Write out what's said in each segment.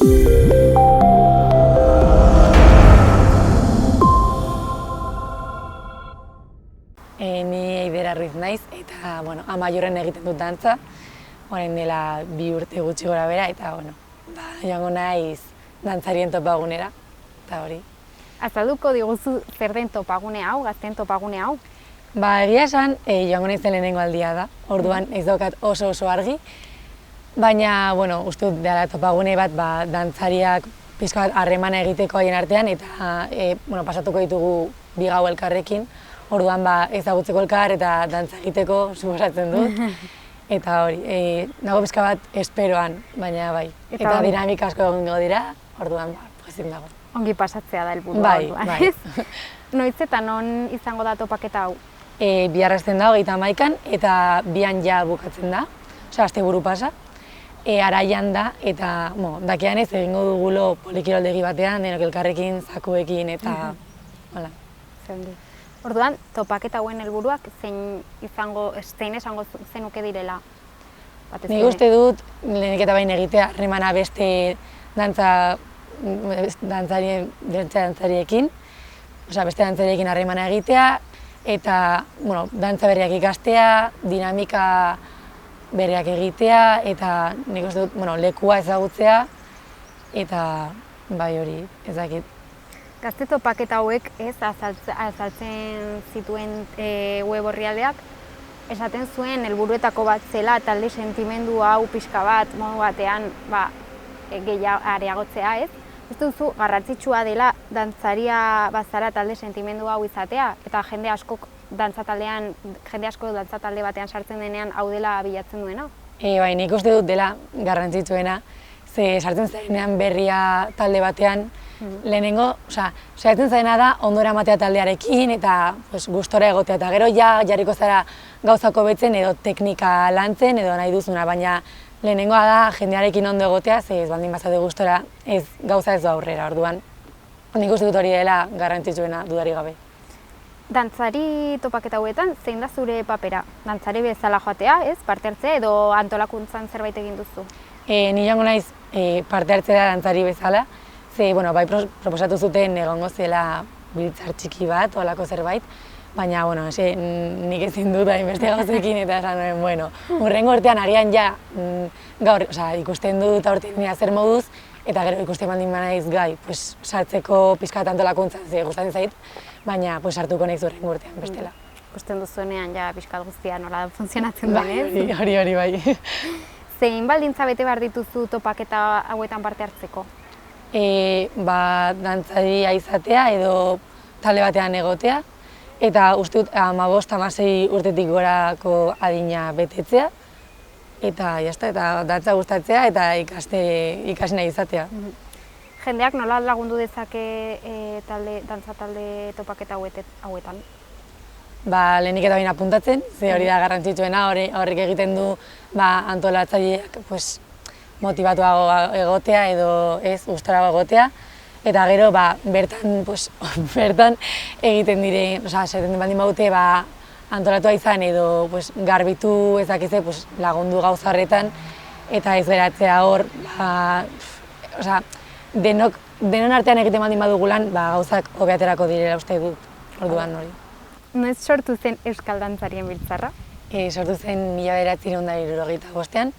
Ni Eider Ruiz naiz eta Amaiurren egiten dut dantza, orain dela 2 urte gutxi gora bera eta joango naiz dantzarien topagunera eta hori. Azalduko diguzu zer den topagune hau, gazteen topagune hau? Egia esan, joango naizen lehenengo aldia da, orduan ez daukat oso argi, baina uste dut dela topagune bat dantzariak pixka bat harremana egiteko haien artean eta pasatuko ditugu 2 gau elkarrekin. Orduan ezagutzeko elkar eta dantza egiteko suposatzen dut. Eta hori, nago pixka bat esperoan, baina bai. Eta dinamika asko egongo dira, orduan ezin dago. Ongi pasatzea da helburua orduan. Bai. Noiz eta non izango da topaketa hau? Bihar hasten da 31 eta 2an ja bukatzen da, osea asteburu pasa. Araian da eta dakian ez egingo dugulo polikiroldegi batean, denok elkarrekin, zakuekin eta hola. Orduan, topaketa hauen helburuak zein esango zenuke direla? Nik uste dut, lehenik eta bain egitea harremana beste dantzariekin, beste dantzariekin harremana egitea, eta dantza berriak ikastea, dinamika berriak egitea, eta nik uste dut lekua ezagutzea, eta bai hori ezakit. Gazte topaketa hauek azaltzen zituen web orrialdeak, esaten zuen helburuetako bat zela talde sentimendu hau pixka bat, modu batean areagotzea ez. Ez duzu garrantzitsua dela dantzaria bazara talde sentimendu hau izatea, eta jende asko dantzatalde batean sartzen denean hau dela bilatzen duena? Bai, nik uste dut dela garrantzitsuena, ze sartzen zarenean berria talde batean, lehenengo, saiatzen zaena da ondo eramatea taldearekin eta gustora egotea eta gero jarriko zara gauzako betzen edo teknika lantzen edo nahi duzuna, baina lehenengoa da jendearekin ondo egotea, ze ez baldin bazaude gustora gauza ez du aurrera, orduan. Nik uste dut hori dela garrantzitsuena dudarik gabe. Dantzari topaketa hauetan, zein da zure papera? Dantzari bezala joatea, ez? Parte hartzea edo antolakuntzan zerbait egin duzu? Ni joango naiz parte hartzea dantzari bezala, ze, bai proposatu zuten egongo zela biltzar txiki bat, olako zerbait, baina, nik ezin dut hainbeste gauzekin eta esan nuen, hurrengo urtean agian gaur, ikusten dut aurten nire zer moduz, eta gero ikusten baldin banaiz gai, sartzeko pixka antolakuntzan, ze gustatzen zait, baina sartuko naiz hurrengo urtean bestela. Ikusten duzuenean piskat guztia nola funtzionatzen den, ez? Hori bai. Zein baldintza bete behar dituzu topaketa hauetan parte hartzeko? Dantzaria izatea edo talde batean egotea, eta uste dut 15-16 urtetik gorako adina betetzea, eta dantza gustatzea eta ikasi nahi izatea. Jendeak nola lagundu dezake dantza talde topaketa hauetan? Lehenik eta bain apuntatzen, ze hori da garrantzitsuena, horrek egiten du antolatzaileak motivatuago egotea edo gustorago egotea, eta gero bertan egiten dire, zaten baldin baute antolatua izan edo garbitu ezakize lagundu gauza horretan, eta ez geratzea hor, denon artean egiten baldin badugulan gauzak hobeaterako direla uste dut, orduan hori. Noiz sortu zen Euskal Dantzarien Biltzarra? Sortu zen 1975ean,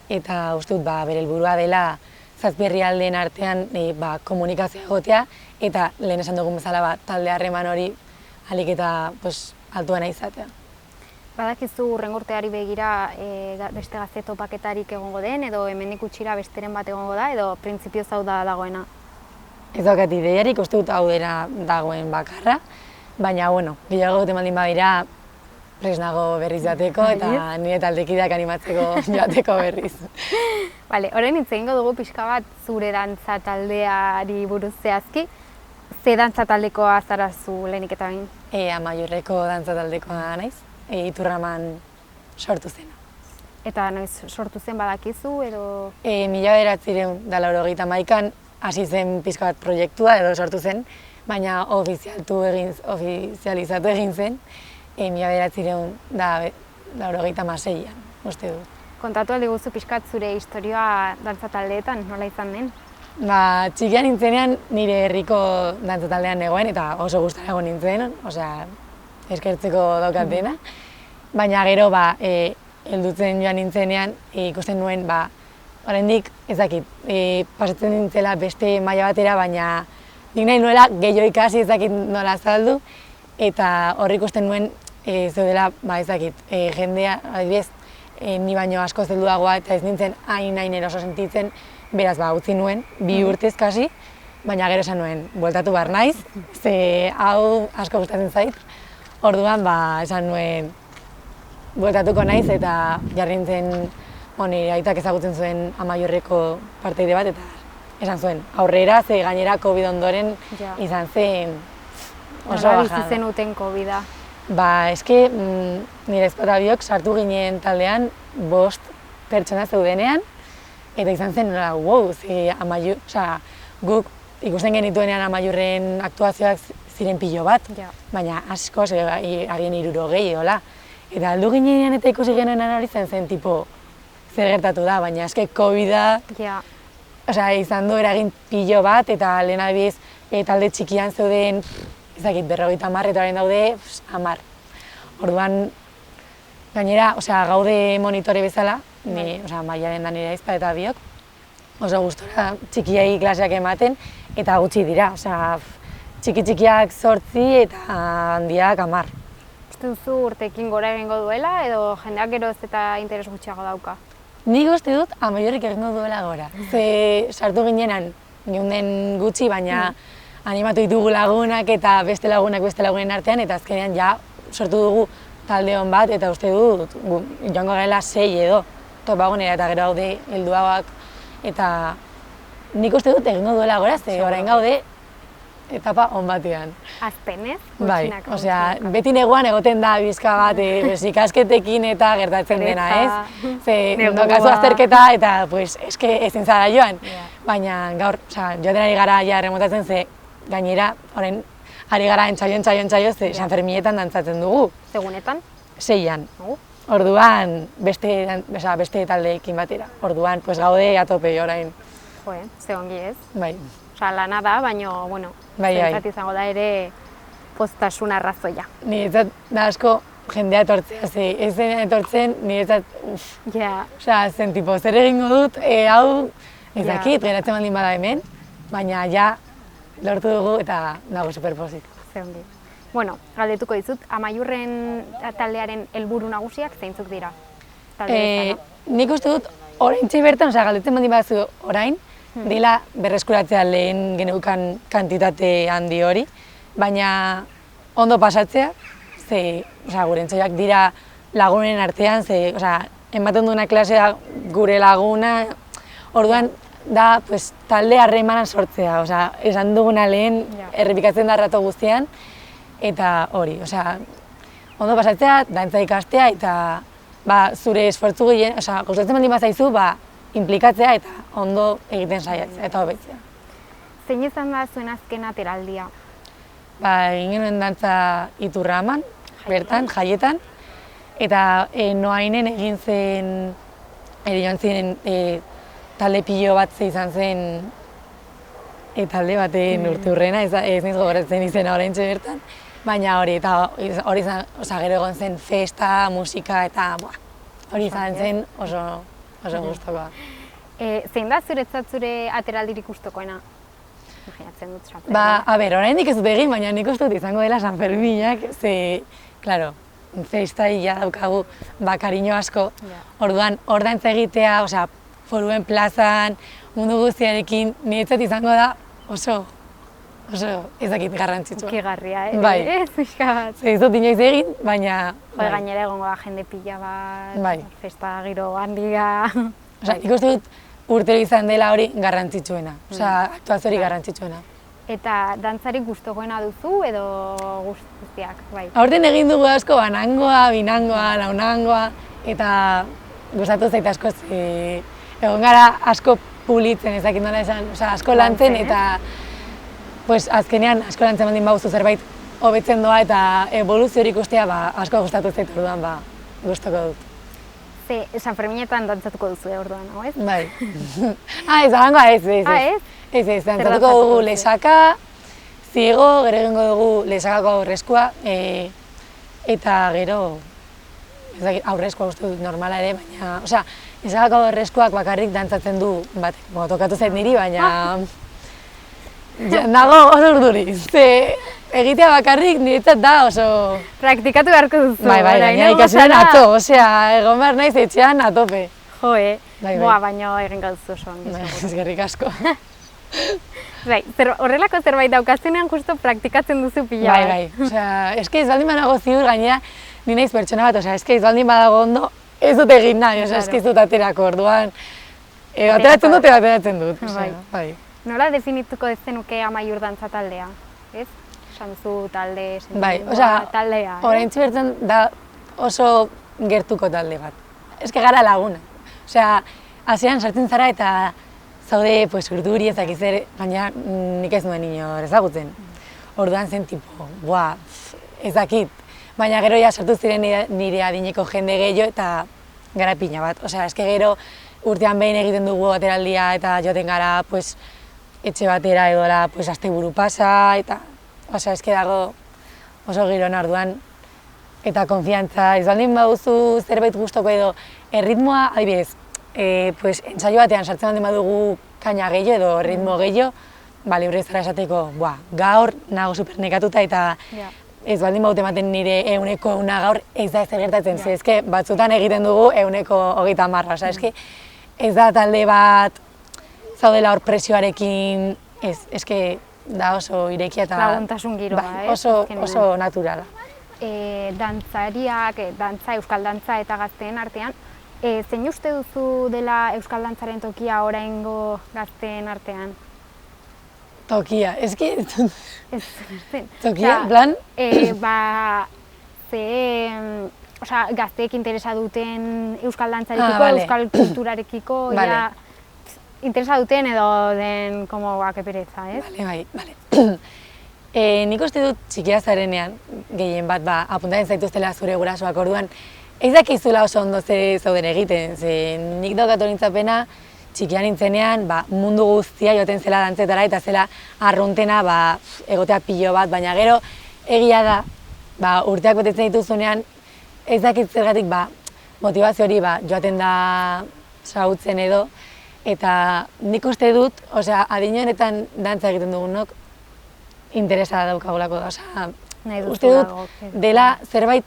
eta uste dut bere helburua dela 7 herrialdeen artean komunikazioa egotea, eta lehen esan dugun bezala talde harreman hori ahalik eta altuena izatea. Badakizu hurrengo urteari begira beste gazte topaketarik egongo den, edo hemendik gutxira besteren bat egongo da, edo printzipioz hau da dagoena? Ez daukat ideiarik, uste dut hau dena dagoen bakarra, baina gehiago goten baldin badira prest nago berriz joateko eta nire taldekideak animatzeko joateko berriz. Orain hitz egingo dugu pixka bat zure dantza taldeari buruz zehazki. Ze dantza taldekoa zara zu lehenik eta bain? Amaiurreko dantza taldekoa naiz, Iturraman sortu zena. Eta noiz sortu zen badakizu edo? 1991an hasi zen pixka bat proiektua edo sortu zen, baina ofizializatu egin zen 1996an, uste dut. Kontatu aldi guzu pixkat zure historioa dantza taldeetan, nola izan den? Ba, txikian nintzenean nire herriko dantza taldean negoen eta oso gustara egon nintzen, osea, eskertzeko daukat dena. Baina gero, heldutzen joan nintzenean, ikusten nuen, oraindik ez dakit, pasatzen nintzela beste maila batera, baina nik nahi nuela gehiago ikasi ez dakit nola azaldu, eta horri ikusten nuen zeudela, ez dakit, jendea, adibidez, ni baino asko zelduagoa eta ez nintzen hain eroso sentitzen, beraz utzi nuen, 2 urtez kasi, baina gero esan nuen, bueltatu behar naiz, ze hau asko gustatzen zait, orduan esan nuen, bueltatuko naiz eta jarri nintzen, nire aitak ezagutzen zuen Amaiurreko parteide bat, eta esan zuen, aurrera, ze gainera COVID ondoren izan zen oso bajada. Bizi zenuten COVID-a? Eske nire ezkota biok sartu ginen taldean 5 pertsona zeudenean, eta izan zen, wow, guk ikusten genituenean Amaiurren aktuazioak ziren pilo bat, baina asko, agien 60, hola. Eta aldu ginean eta ikusi genuen hori zen tipo, zer gertatu da, baina eske COVID-a izan du eragin pilo bat, eta lehen adibidez talde txikian zeuden, ez dakit, 50 eta orain daude 10. Orduan, gainera, gaude monitore bezala, Maialen da nire aizpa eta biok, oso gustora txikiai klaseak ematen, eta gutxi dira, txiki-txikiak 8 eta handiak 10. Uste duzu urtekin gora egingo duela, edo jendeak geroz eta interes gutxiago dauka? Nik uste dut Amaiurrek egingo duela gora. Ze sartu ginenan, geunden gutxi, baina animatu ditugu lagunak eta beste lagunen artean, eta azkenean sortu dugu talde hon bat, eta uste dut joango garela 6 edo topagunera, eta gero haude helduagoak, eta nik uste dut egingo duela gora, ze orain gaude etapa hon batean. Aztenez? Beti neguan egoten da bizka bat, ikasketekin eta gertatzen dena, ez? Ze, kasu azterketa eta, eske ezin zara joan. Baina gaur, joaten ari gara remontatzen, ze gainera, orain, ari gara entzaio, ze Sanferminetan dantzatzen dugu. Segunetan? 6an. Orduan, beste taldeekin batera. Orduan, gaude atope orain. Ze ongi ez? Bai. Lana da, baina, zentzat izango da ere poztasun arrazoia. Niretzat da asko jendea etortzea, ze ez dena etortzen, niretzat, zen tipo, zer egingo dut, hau, ez dakit, geratzen baldin bada hemen, baina lortu dugu eta nago superpozik. Ze ongi. Galdetuko dizut, Amaiurren taldearen helburu nagusiak zeintzuk dira? Nik uste dut, oraintxe bertan, galdetzen baldin badazu orain, dela berreskuratzea lehen geneukan kantitate handi hori, baina ondo pasatzea, ze gure entzaiak dira lagunen artean, ze ematen duena klasea gure laguna, orduan da talde harremanan sortzea, esan duguna lehen errepikatzen da rato guztian, eta hori, ondo pasatzea, dantza ikastea, eta zure esfortzu gehien, gustatzen baldin bazaizu, inplikatzea eta ondo egiten saiatzea eta hobetzea. Zein izan da zuen azken ateraldia? Egin genuen dantza Iturraman, bertan, jaietan, eta Noainen egin zen, joan ziren talde pilo bat izan zen talde baten urteurrena, ez niz gogoratzen izena oraintxe bertan, baina hori gero egon zen festa, musika eta hori izan zen oso gustokoa. Zein da zuretzat zure ateraldirik gustokoena? Imaginatzen dut Sanfermin. Oraindik ez dut egin, baina nik uste dut izango dela Sanferminak, ze, klaro, festai daukagu kariño asko, orduan hor dantza egitea, foruen plazan, mundu guztiarekin, niretzat izango da oso ezakit garrantzitsua. Ukigarria, ez pixka bat. Ez dut inoiz egin, baina... Gainera egongo da jende pila bat, festa giro handia... Nik uste dut urtero izan dela hori garrantzitsuena, aktuazio hori garrantzitsuena. Eta dantzarik gustokoena duzu edo guztiak, bai? Aurten egin dugu asko banangoa, binangoa, launangoa, eta gustatu zait asko egon gara asko pulitzen, ez dakit nola esan, asko lantzen eta azkenean asko lantzen baldin baduzu zerbait hobetzen doa eta evoluzio hori ikustea asko gustatu zait orduan gustoko dut. Sanferminetan dantzatuko duzu orduan, hau ez? Bai. Ez, abangoa ez. Ez? Ez, dantzatuko dugu lesaka, ziego, gero egingo dugu lesakako aurreskua, eta gero, ez dakit, aurreskua uste dut normala ere, baina, osea, lesakako aurreskoak bakarrik dantzatzen du batek, tokatu zait niri, baina nago oso urduri, ze egitea bakarrik niretzat da oso... Praktikatu beharko duzu. Bai, baina ikasian atzo, osea, egon behar naiz etxean atope. Jo, boa, baina egin gaduzu oso ongi. Eskerrik asko. Bai, horrelako zerbait daukazenean justo praktikatzen duzu pila. Bai, osea, eske ez baldin badago ziur gainera, ni naiz pertsona bat, osea, eske ez baldin badago ondo, ez dut egin nahi, osea, eske ez dut aterako, orduan, ateratzen dut, bai. Nola definituko ez zenuke Amaiur dantza taldea, ez? Esan duzu talde, taldea. Oraintxe bertan da oso gertuko talde bat. Eske gara laguna. Osea, hasieran sartzen zara eta zaude urduri ezakiz ere, baina nik ez nuen inor ezagutzen. Orduan zen tipo, ez dakit. Baina gero ja sartu ziren nire adineko jende gehiago eta gara pina bat. Osea, eske gero urtean behin egiten dugu ateraldia eta joaten gara etxe batera edola asteburu pasa eta osea, eske dago oso giron orduan eta konfiantza. Ez baldin baduzu zerbait gustoko edo erritmoa, adibidez, entsaio batean sartzen baldin badugu kaina gehiago edo ritmo gehiago, libre zara esateko, gaur nago super nekatuta eta ez baldin baute ematen nire 100% gaur ez da ezer gertatzen, ze eske batzutan egiten dugu 130%, osea, eske ez da talde bat zaudela hor presioarekin, eske da oso irekia eta laguntasun giroa, oso naturala. Dantzariak, euskal dantza eta gazteen artean, zein uste duzu dela euskal dantzaren tokia oraingo gazteen artean? Tokia, eski... Tokia, plan? Gazteek interesa duten euskal dantzarekiko, euskal kulturarekiko, interesa duten edo den, que pereza, ez? Bale. Nik uste dut txikia zarenean, gehien bat, apuntatzen zaituztela zure gurasoak orduan, ez dakizula oso ondo ze zauden egiten, ze nik daukat horintzapena, txikia nintzenean, mundu guztia joten zela dantzetara eta zela arruntena egotea pilo bat, baina gero egia da, urteak betetzen dituzunean, ez dakit zergatik motivazio hori joaten da xahutzen edo, eta nik uste dut, adin honetan dantza egiten dugunok, interesa daukagulako da, uste dut dela zerbait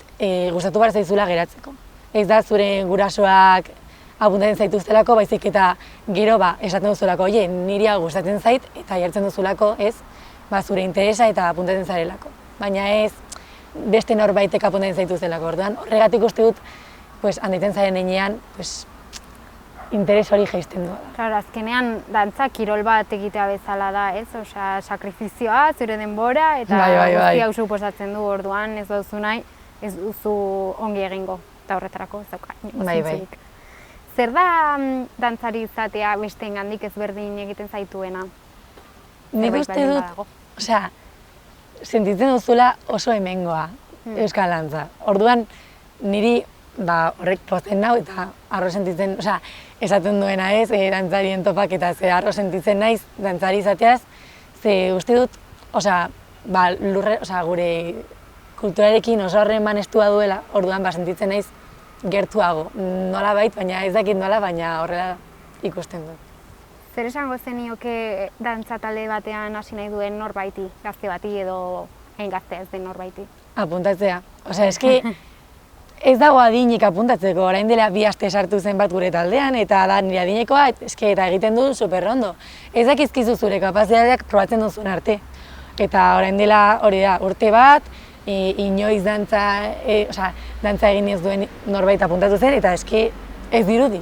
gustatu behar zaizula geratzeko. Ez da zure gurasoak apuntatzen zaituztelako, baizik eta gero esaten duzulako, niri hau gustatzen zait, eta jartzen duzulako, ez, zure interesa eta apuntatzen zarelako. Baina ez beste norbaitek apuntatzen zaituztelako, orduan horregatik uste dut, handitzen zaren heinean, interes hori jaisten du. Claro, azkenean dantza kirol bat egitea bezala da, ez? Osea, sakrifizioa, zure denbora eta guztia suposatzen du orduan, ez duzu nahi, ez duzu ongi egingo, eta horretarako ez dauka. Bai. Zer da dantzari izatea besteengandik ezberdin egiten zaituena? Nik uste dut, sentitzen duzula oso hemengoa euskal dantza. Orduan, niri horrek pozen nau eta arro sentitzen, esaten duena ez, dantzarien topak eta ze arro sentitzen naiz dantzari izateaz, ze uste dut, gure kulturarekin oso horren estua duela, orduan sentitzen naiz gertuago, nola bait, baina ez dakit nola, baina horrela ikusten dut. Zer esango zenioke dantza talde batean hasi nahi duen norbaiti, gazte bati edo hain gazte ez den norbaiti? Apuntatzea, eski ez dago adinik apuntatzeko, orain dela 2 aste sartu zen bat gure taldean, eta da nire adinekoa, eta egiten du superrondo. Ez dakizkizu zure kapazitateak probatzen duzun arte. Eta orain dela hori da, urte bat, inoiz dantza egin ez duen norbait apuntatu zen, eta eski ez dirudi.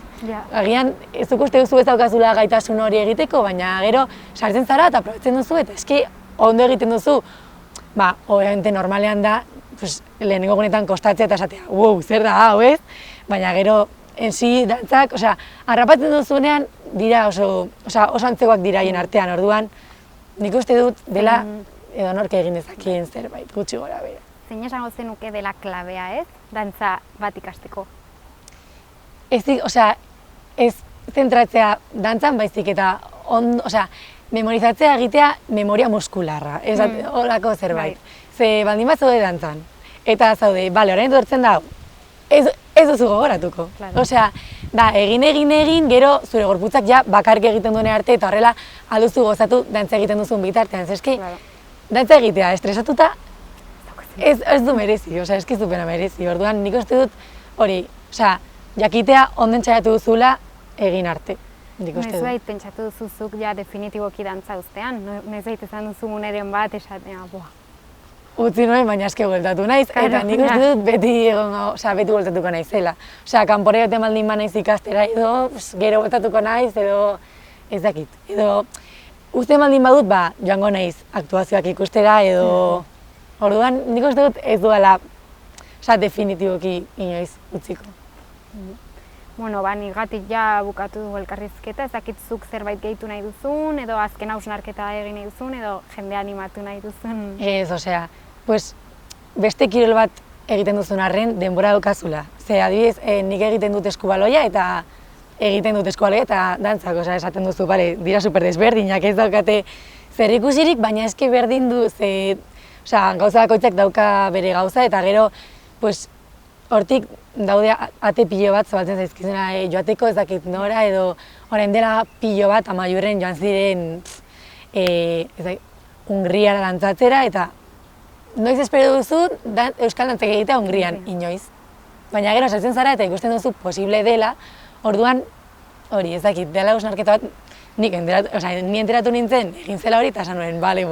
Agian, ez duk uste duzu ez daukazula gaitasun hori egiteko, baina gero sartzen zara eta probatzen duzu, eta eski ondo egiten duzu, obviamente normalean da, lehenengo gunetan kostatzea eta esatea, zer da hau, ez? Baina gero, enzi dantzak, harrapatzen duzunean, dira oso antzekoak diraien artean, orduan, nik uste dut dela edo nork egin dezakien zerbait, gutxi gora bera. Zein esango zenuke dela klabea, ez? Dantza bat ikasteko? Ez zentratzea dantzan baizik eta memorizatzea egitea memoria muskularra, ez horako zerbait. Ze baldin bat zaude dantzan, eta zaude, bale, orain etortzen da, ez duzu gogoratuko. Osea, da, egin, gero zure gorputzak ja bakarrik egiten duen arte, eta horrela alduzu gozatu dantza egiten duzun bitartean. Zeski, dantza egitea estresatuta ez du merezi, osea, ez kizupena merezi. Orduan, nik uste dut hori, osea, jakitea onden txaiatu duzula egin arte. Noiz bait pentsatu duzuzuk ja definitiboki dantza uztean? Noiz bait izan duzu uneren bat esatea, boa. Utzi nuen, baina eske bueltatu naiz, eta nik uste dut beti bueltatuko naizela. Osea, kanpora joaten baldin banaiz ikastera edo, gero bueltatuko naiz, edo ez dakit. Edo, uste baldin badut, joango naiz aktuazioak ikustera, edo... Orduan, nik uste dut ez duela, definitiboki inoiz utziko. Bueno, nigatik ja bukatu dugu elkarrizketa, ez dakitzuk zerbait gehitu nahi duzun, edo azken hausnarketa egin nahi duzun, edo jende animatu nahi duzun. Ez, osea, beste kirol bat egiten duzun arren denbora daukazula. Ze, adibidez, nik egiten dut eskubaloia eta dantzak, osea, esaten duzu, dira super desberdinak, ez daukate zer ikusirik, baina eske berdin du, osea, gauza bakoitzak dauka bere gauza, eta gero, hortik daude ate pilo bat zabaltzen zaizkizuna joateko ez dakit nora, edo orain dela pilo bat Amaiurren joan ziren Hungriara dantzatzera, eta noiz espero duzu euskal dantzak egitea Hungrian, inoiz. Baina gero sartzen zara eta ikusten duzu posible dela, orduan hori ez dakit, dela hausnarketa bat, ni enteratu nintzen, egin zela hori, eta esan nuen, bale,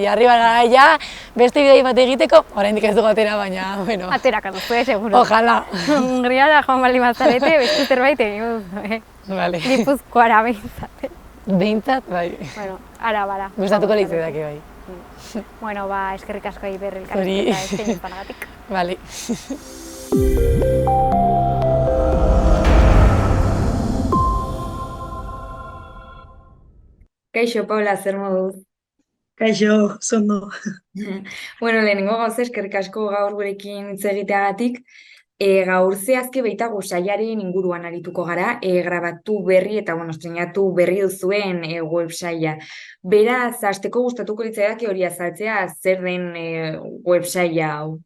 jarri gara ja, beste bidei bat egiteko, oraindik ez dugu atera, baina, bueno... Ateraka duzu, seguro. Ojalá. Hungriara joan bali mazarete, beste zerbait egin duzu, Vale. Gipuzkoara behintzat. Behintzat, bai. Bueno, ara, bara. Gustatuko litzaidak, bai. Bueno, eskerrik asko Eider elkarrizketa eskaini izanagatik. Vale. Kaixo, Paula, zer moduz? Kaixo, zondo. Bueno, lehenengo gauza eskerrik asko gaur gurekin hitz egiteagatik. Gaur zehazki baitago sailaren inguruan arituko gara, grabatu berri eta estrenatu berri duzuen websaila. Beraz, hasteko gustatuko litzaidake hori azaltzea, zer den websaila hau?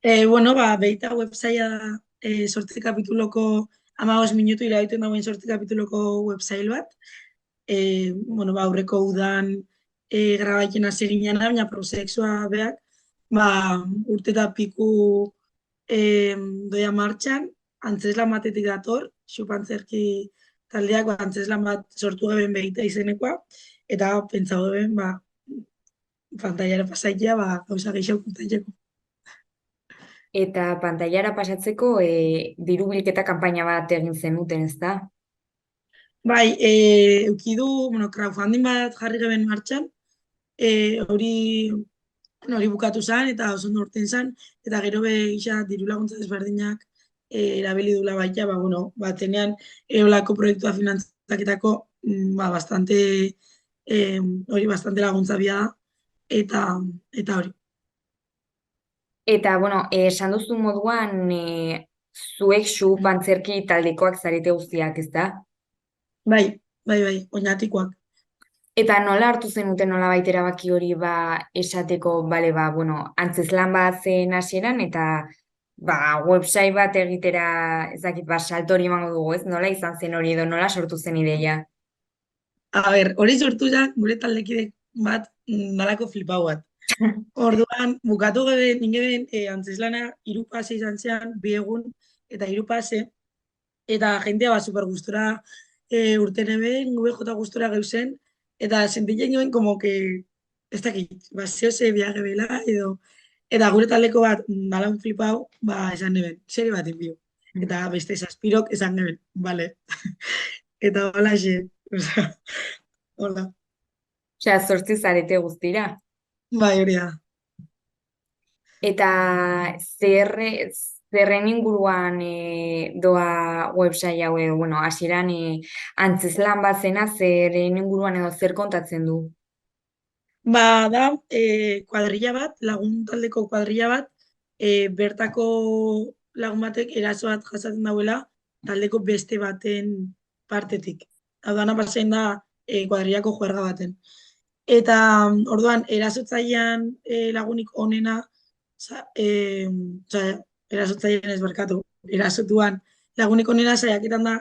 Beita websaila da 8 kapituloko 15 minutu irauten dagoen 8 kapituloko websail bat. Aurreko udan grabaiten hasi ginen, baina prozesua beak, urte eta piku doia martxan, antzeslan batetik dator, xupantzerki taldeak antzeslan bat sortu geben behita izenekoa, eta pentsago geben, pantailara pasaitea, gauza gehiago kontatzeko. Eta pantailara pasatzeko diru bilketa kanpaina bat egin zenuten, ez da? Bai, eukidu, crowdfunding bat jarri geben martxan, hori bukatu zen eta oso norten zen, eta gero isa diru laguntza desberdinak erabili dula baita, tenean eolako proiektua finantzaketako bastante laguntza bia da, eta hori. Eta, esan duzu moduan, zuek xupantzerki taldekoak zarete guztiak, ez da? Bai, oinatikoak. Eta nola hartu zenuten nola baita erabaki hori esateko, antzeslan bat zen hasieran eta website bat egitera, ez dakit, salto hori emango dugu, ez? Nola izan zen hori edo nola sortu zen ideia? Hori sortu zen gure taldekidek bat nalako flipau bat. Orduan, bukatu geben, ningeben antzeslana 3 pase izan zean, 2 egun eta 3 pase, eta jentea super gustora urten eben, gube jota gustora geuzen, eta sentitzen joen como que, ez dakit, zehoze biage bela, eta gure taldeko bat nalaun flipau, esan neben, serie bat enbio. Eta beste zazpirok esan neben, bale. Eta hola xe, hola. Osea, 8 zarete guztira. Bai, hori da. Eta zerren inguruan doa website hau, hasieran antzeslan bat zena, zerren inguruan edo zer kontatzen du? Da, kuadrilla bat, lagun taldeko kuadrilla bat, bertako lagun batek eraso bat jasaten dauela taldeko beste baten partetik. Hau dana pasen da, kuadrillako juerga baten. Eta orduan, erasotzailean lagunik onena, erasotzailean ez barkatu, erasotuan lagunik onena saiaketan da,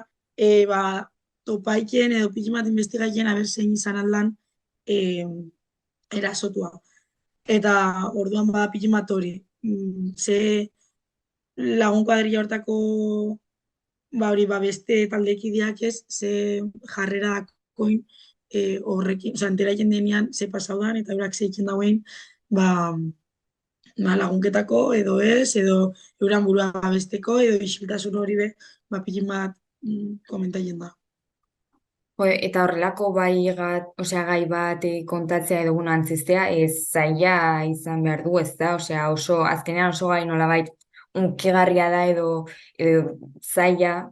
ba, topaiken edo pikimat investigaien aber zein izan aldan erasotua. Eta orduan ba pikimat hori, ze lagun kuadrilla hortako ba hori ba beste taldekideak ez, ze jarrerakoin horrekin, oza, enteraiten denean ze pasaudan, eta eurak zeitzen dauen, ba, lagunketako, edo ez, edo euran burua babesteko, edo isiltasun hori be, ba, pilin bat komentaien da. Eta horrelako gai bat kontatzea edo antzestea, zaila izan behar du, ez da? Oso, azkenean oso gai nolabait unkigarria da edo zaila,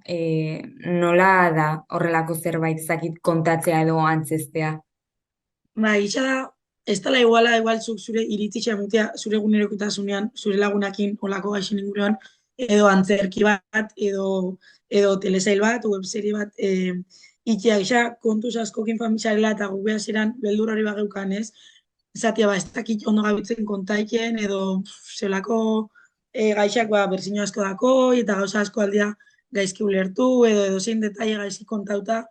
nola da horrelako zerbait zakit kontatzea edo antzestea? Ba, gisa da, ez dela igual zuk zure iritzitza emutea zure egunerokotasunean, zure lagunakin olako gaixen inguruan, edo antzerki bat, edo telesail bat, webserie bat, ikia gisa kontuz askokin familiarela eta gube hasieran beldur hori bageukan ez, esatia ba, ez dakit ondo gabitzen kontaiken, edo zelako gaixak ba, berzino asko dako, eta gauza asko aldia gaizki ulertu, edo zein detaile gaizki kontauta,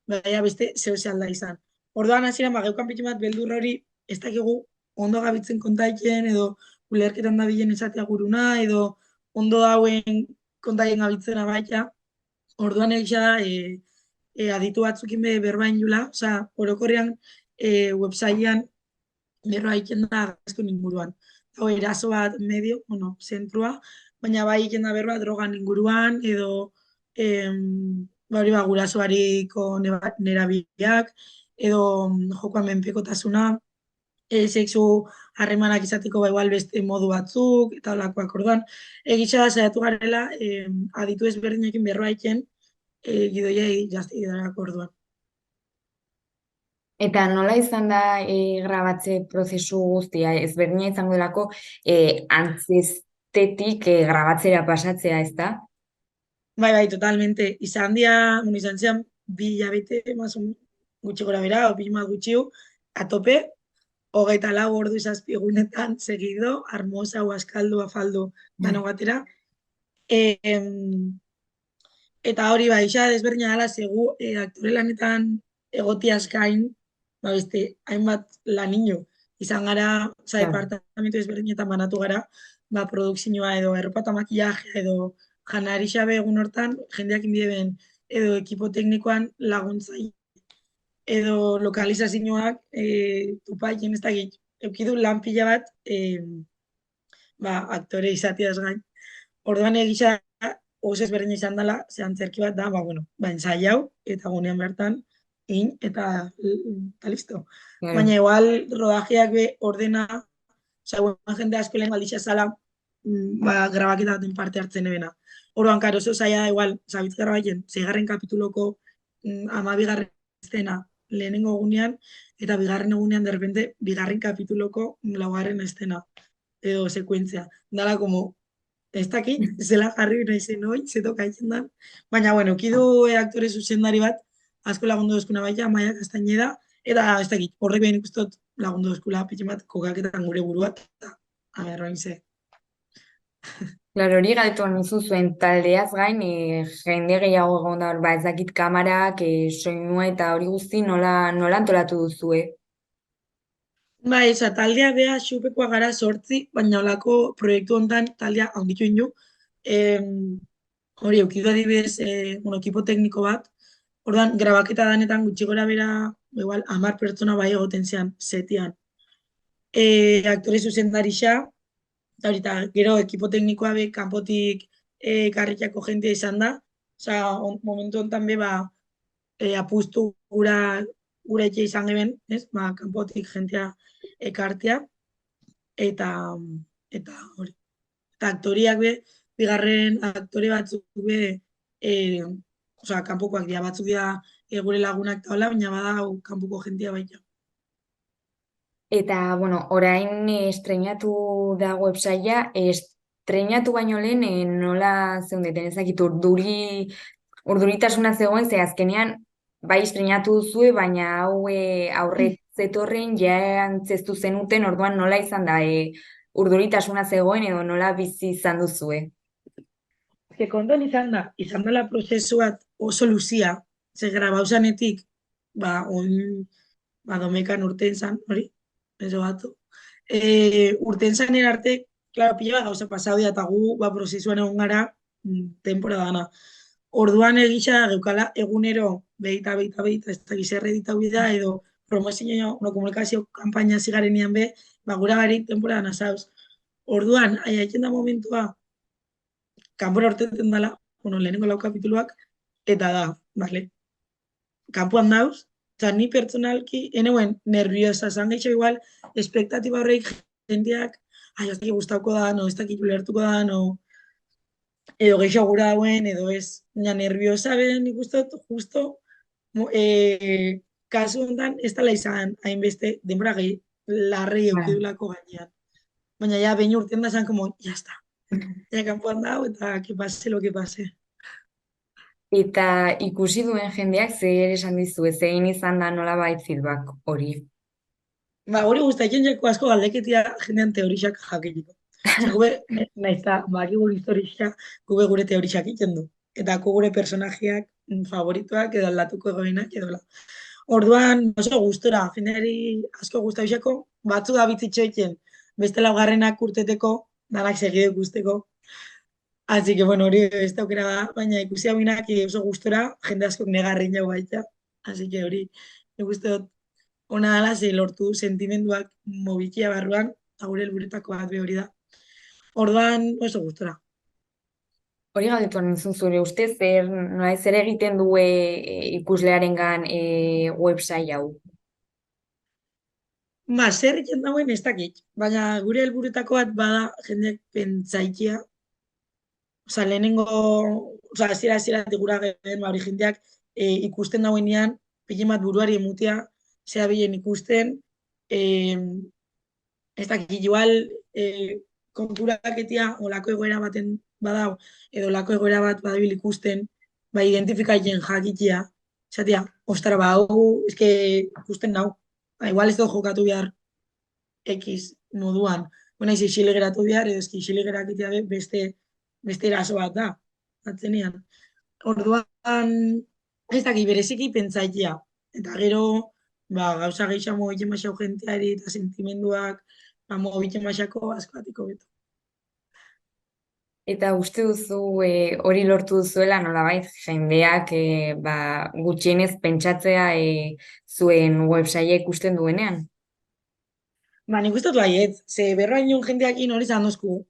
baina beste zeu alda izan. Orduan hasieran ba, geukan pitu bat beldur hori, ez dakigu ondo gabitzen kontaiken, edo ulerketan da bilen esatea guruna, edo ondo dauen kontaien gabitzena baita. Orduan egisa da, aditu batzukin berbain jula, oza, orokorrean websitean berroa iken da gazko inguruan. Hau, eraso bat medio, bueno, zentrua, baina bai iken da berroa drogan inguruan, edo hori ba, gurasoariko nerabiak, edo jokoan menpekotasuna, sexu harremanak izateko ba, igual beste modu batzuk, eta olakoak orduan. Egitza da, saiatu garela, aditu ezberdinekin berroa iken, gidoiei jazte gidarako orduan. Eta nola izan da grabatze prozesu guztia, ezberdina izango delako antzestetik grabatzera pasatzea, ez da? Bai, totalmente. Izan zian 2 hilabete, gutxi gora bera, opin bat gutxiu, atope, 24 ordu 7 egunetan segido, Armosa, Huaskaldo, Afaldo, dano batera. Eta hori bai, isa desberdina dela, segu aktore lanetan egotiaz gain, ba beste, hainbat lanino, izan gara, departamentu ezberdinetan banatu gara, ba produkzioa edo erropa eta makillaje edo janari xabe egun hortan, jendeak inbideben edo ekipo teknikoan laguntzai, edo lokalizazioak tupaien ez dakit, eukidu lan pila bat ba, aktore izatiaz gain. Orduan egisa oso ezberdin izan dela, ze antzerki bat da, ba, bueno, ba, ensai hau, eta gunean bertan, eta listo. Baina igual rodajeak be ordena, oza, jende asko lehen balditza zala, ba, grabaketa baten parte hartzen ebena. Orduan, karo, oso zaila da, igual, zabitz grabaien, 6. kapituloko 12. estena lehenengo egunean, eta 2. egunean, derrepente, 2. kapituloko 4. estena, edo sekuentzia. Dala, como, ez dakit, zela jarri nahi zen hoi, zeto kaitzen da. Baina, bueno, kidu aktore zuzendari bat, asko lagundu dozkuna baita, Maia Castañeda, eta ez dakit, horrek behin ikustot lagundu dozkula pitxin bat kokaketan gure buruat, eta amerroin ze. Claro, hori galdetu nizu zuen taldeaz gain, jende gehiago egon da, ba ez dakit kamarak, soinua eta hori guzti nola antolatu duzue? Bai, oza, taldea beha xupekoa gara 8, baina olako proiektu hontan taldea handitu inu. Hori, eukidu adibidez, ekipo tekniko bat, orduan, grabaketa danetan gutxi gora bera, igual, 10 pertsona bai egoten zean, setian. Aktore zuzendari xa, eta gero ekipo teknikoa be, kanpotik karrikiako jentea izan da, oza, momentu hontan be, ba, apustu gura etxe izan geben, ez? Ba, kanpotik jentea ekartea, eta hori. Eta aktoriak be, bigarren aktore batzuk be, oza, kanpokoak dira, batzuk dira gure lagunak eta hola, baina bada kanpoko jentea baita. Eta, bueno, orain estreinatu da websaia, estreinatu baino lehen nola zeundeten ezakit urduritasuna zegoen, ze azkenean bai estrenatu duzue, baina hau aurret zetorren ja antzestu zenuten, orduan nola izan da, urduritasuna zegoen edo nola bizi izan duzue? Kontuan izan dela prozesu bat oso luzia, ze grabau zanetik, domekan urten zan, hori, eso batu. Urten zanen arte, klaro, pila bat gauza pasau dira, eta gu, prozesuan egon gara, temporada dana. Orduan egisa geukala egunero behita, ez da gizerre ditu bida, edo promozio, komunikazio kampaina zigarenean be, gura barik temporada nasauz. Orduan, aiaitzen da momentua, kanpora ortenten dela, lehenengo lau kapituluak, eta da, bale, kanpoan dauz, eta ni pertsonalki, eneuen, nerviosa, zan gaitxo igual, espektatiba horreik jendeak, ez dakit gustauko da, no, ez dakit ulertuko da, no, edo gehiago gura dauen, edo ez, nina nerviosa ben, ikustot, justo, kasu honetan, ez dela izan, hainbeste, denbora gehi, larrei eukidulako gainean. Baina ja, behin urtean da zan, como, ya está. Ja, kanpoan dau, eta que pase lo que pase. Eta ikusi duen jendeak zer esan dizue, zein izan da nolabait feedback hori? Hori guztatzen jako asko galdeketia jendean teorixak jakitiko. Zer, gube, nahiz eta, gure historia, gure teorixak iten du. Eta gure personajeak favorituak edo aldatuko egoenak edo la. Orduan, oso gustora, jendeari asko guztatzeko, batzu da bitzitxoitzen, beste laugarrenak urteteko, danak segide guzteko. Así que, bueno, hori beste aukera da, baina ikusi hau oso gustora, jende askok negarrin jau baita. Así que hori, ikuste dut, ona dela, ze lortu sentimenduak mobikia barruan, eta gure helburuetako bat be hori da. Orduan, oso gustora. Hori galdetu nintzun zure ustez, zer egiten du ikuslearengan website hau? Zer egiten dauen ez dakit, baina gure helburuetako bat bada jendeak pentsaikia, lehenengo, azira gura gehen, hori jendeak ikusten dauenean, pile bat buruari emutea, zea bilen ikusten, ez dakit, igual, konturaketia olako egoera baten badau, edo olako egoera bat badabil ikusten, identifikaiten jakitia, zatea, ostara, hau, eske ikusten nau, igual ez dut jokatu behar X moduan, bueno, ez isile geratu behar, edo eski isile gerakitea beste eraso bat da, atzenean. Orduan, ez dakit, bereziki pentsaitia, eta gero, gauza gehiago mogiten basau jenteari eta sentimenduak, mogiten basako askoatiko beto. Eta uste duzu hori lortu duzuela nolabait jendeak gutxienez pentsatzea zuen website ikusten duenean? Nik uste dut baiet, ze berroaino jendeak hori zan dozku.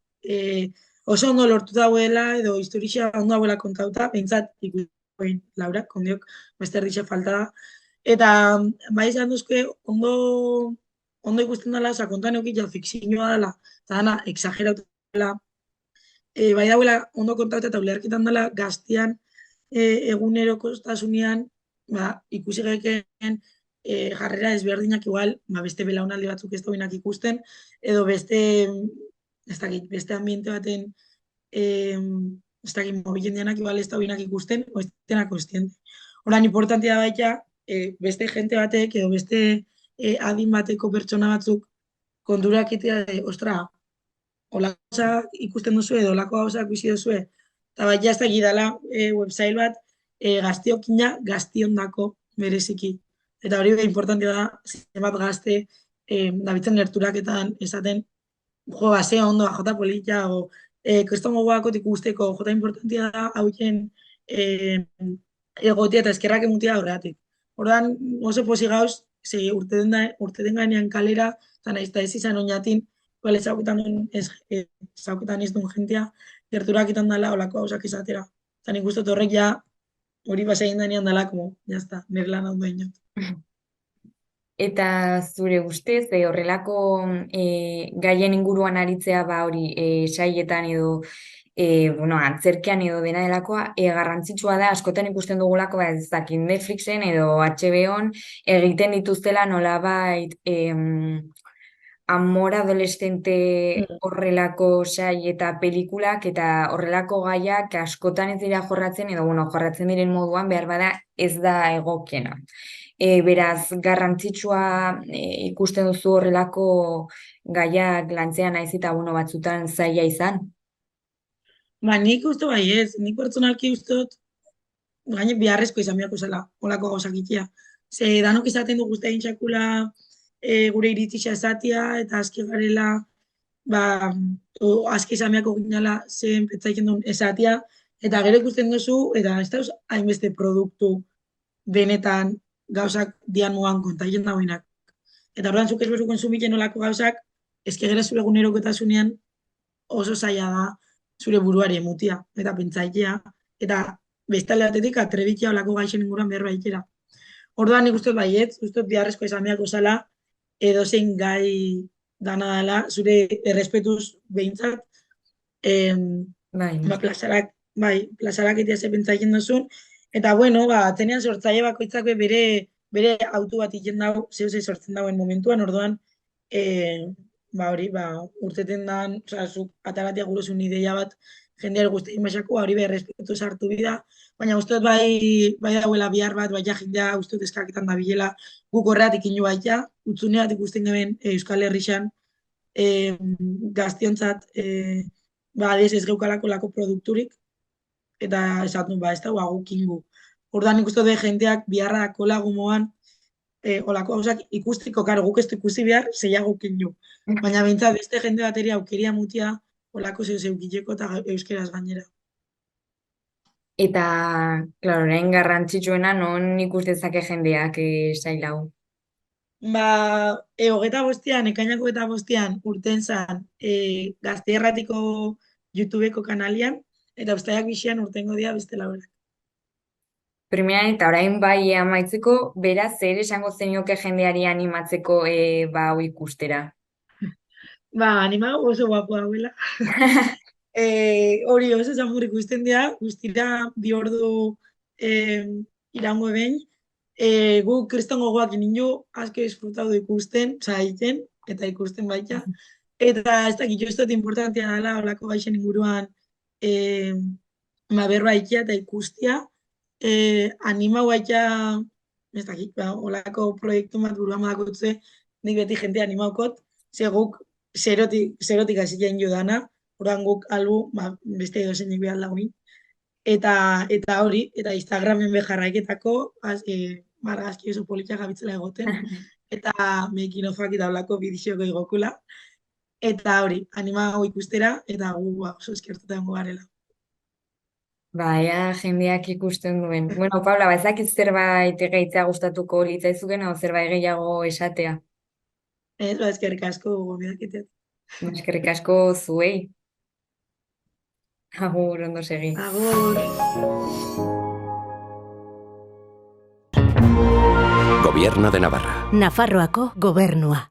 Oso ondo lortu dauela, edo historia ondo dauela kontauta, pentsat ikusten Laura, kondiok, beste erdixe falta da. Eta bai izan duzke, ondo ikusten dela, kontan eukit fikzioa dela, eta dana, exageratu dela, bai dauela ondo kontauta eta ulerkitan dela gaztian egunero kostasunean ikusi geken jarrera ezberdinak igual, beste belaunaldi batzuk ez dauenak ikusten, edo beste, ez dakit, beste ambiente baten ez dakit, mobilen dianak igual ez dauenak ikusten, o ez dena konstiente. Horan, importantia da baita, beste jente batek, edo beste adin bateko pertsona batzuk konturak itea, ostra, olako ikusten duzu edo olako gauzak bizi duzu, eta bai jazta gidala website bat gaztiokina gaztiondako bereziki. Eta hori da importantia da, zenbat gazte dabitzen gerturaketan esaten ze ondo, jota polita, kristongo guakot ikusteko, jota importantia da hauten egotia eta eskerrak emutia horretik. Ordan oso posi gauz, urte den gainean kalera, eta nahiz ez izan oinatin, zauketan ez duen jentia, gerturaketan dela olako hausak izatera. Eta nik uste horrek ja, hori basein denean dela, jazta, nire lan hau inot. Eta zure ustez, horrelako gaien inguruan aritzea hori saietan edo antzerkean edo dena delakoa, garrantzitsua da, askotan ikusten dugulako, ez dakit Netflixen edo HBO-n egiten dituztela nolabait amor adolescente horrelako sai eta pelikulak eta horrelako gaiak askotan ez dira jorratzen, edo bueno, jorratzen diren moduan behar bada ez da egokiena. Beraz, garrantzitsua ikusten duzu horrelako gaiak lantzean naiz eta bueno, batzutan zaila izan. Ba, nik uste baietz, nik pertsonalki ustot, gaine beharrezko izan beharko zela, holako gauzak itea. Ze danok izaten du guztia intxakula gure iritzia esatia, eta aski garela, ba, aski izan beharko ginala zen pentsaiken duen esatia, eta gero ikusten duzu, eta ez dauz hainbeste produktu benetan gauzak dian mugan kontaien dauenak. Eta orduan zuk ez bezu konsumitzen olako gauzak, eski gero zure egunerokotasunean oso zaila da zure buruari emutia, eta pentsaitea, eta bestalde batetik atrebitia olako gaixen inguruan behar baitera. Orduan nik uste baietz, uste beharrezko izan beharko zala, edozein gai dana dela, zure errespetuz behintzat, plazarak, plazarak etia ze pentsatzen duzun, eta bueno, tenean sortzaile bakoitzak bere autu bat iken dau, zehose sortzen dauen momentuan, orduan, urteten dan, zuk ataratia guruzun ideia bat, jendear guztien basako, hori behar respetu sartu bida, baina usteot bai dauela bihar bat, bai jendea usteot eskaketan da bilela, guk horreatik inu baita, utzuneat ikusten geben Euskal Herrixan, gaztiontzat, ez geukalako lako produkturik, eta esatu, ez da, guk ingu. Ordan ikustu dut jendeak biharra kola gumoan, olako gauzak ikustiko, karo, guk ez du ikusi behar, zeia guk inu. Baina bintzat, beste jende bateri aukeria mutia, olako zeukileko eta euskeraz gainera. Eta, klaro, orain garrantzitsuena non ikus dezake jendeak sailau? Hogeta bostean, ekainako eta bostean urten zan Gazte Erratiko YouTubeko kanalian, eta ustaiak bixian urtengo dia beste laurak. Primeran eta orain bai amaitzeko, beraz, zer esango zenioke jendeari animatzeko hau ikustera? Animago oso guapo dauela. Hori oso zamur ikusten dira, guztira 2 ordu irango behin. Gu kriston gogoak inindu, asko disfrutatu ikusten, egiten, eta ikusten baita. Eta ez dakit, ez dut importantia dela, olako gaixen inguruan berba ikia eta ikustia. Animau baita, ez dakit, olako proiektu bat buruan badakotze, nik beti jente animaukot, ze guk zerotik hasik jo dana, oran guk albu, beste edo zeinik behar dagoin. Eta hori, eta Instagramen beharraiketako, margazki oso politia gabitzela egoten, eta mekinofak eta olako bidizioko igokula. Eta hori, animau ikustera, eta gu oso eskertuta dengo garela. Baia, jendeak ikusten duen. Bueno, Paula, ezakit zerbait gehitzea gustatuko litzaizuken, edo zerbait gehiago esatea. Eskerrik asko gombidakiteat. Eskerrik asko zuei. Agur, ondo segi. Agur. Gobierno de Navarra. Nafarroako gobernua.